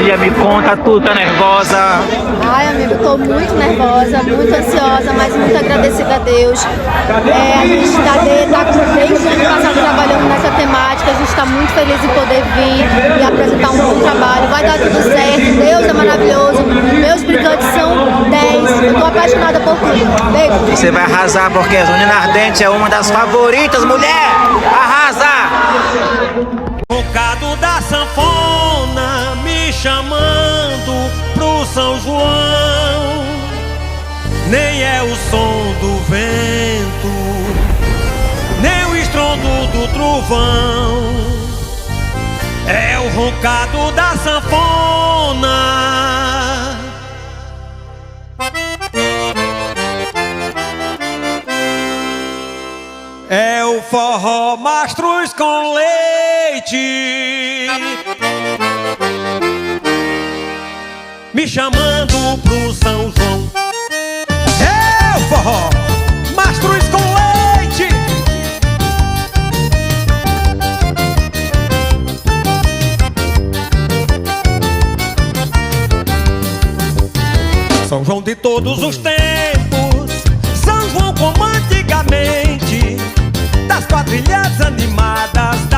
família, me conta, tu tá nervosa? Ai, amigo, eu tô muito nervosa, muito ansiosa, mas muito agradecida a Deus. A gente tá desde o ano passado trabalhando nessa temática, a gente tá muito feliz em poder vir e apresentar um bom trabalho. Vai dar tudo certo, Deus é maravilhoso, meus brincantes são 10, eu tô apaixonada por tudo. Beijo. Você vai arrasar porque a Zona Ardente é uma das favoritas, mulher! Arrasa! Tocado da sanfona me chamando pro São João. Nem é o som do vento, nem o estrondo do trovão. É o roncado da sanfona. É o forró mastruz com leite, me chamando pro São João. É o forró mastruz com leite. São João de todos os tempos, São João como antigamente, das quadrilhas animadas da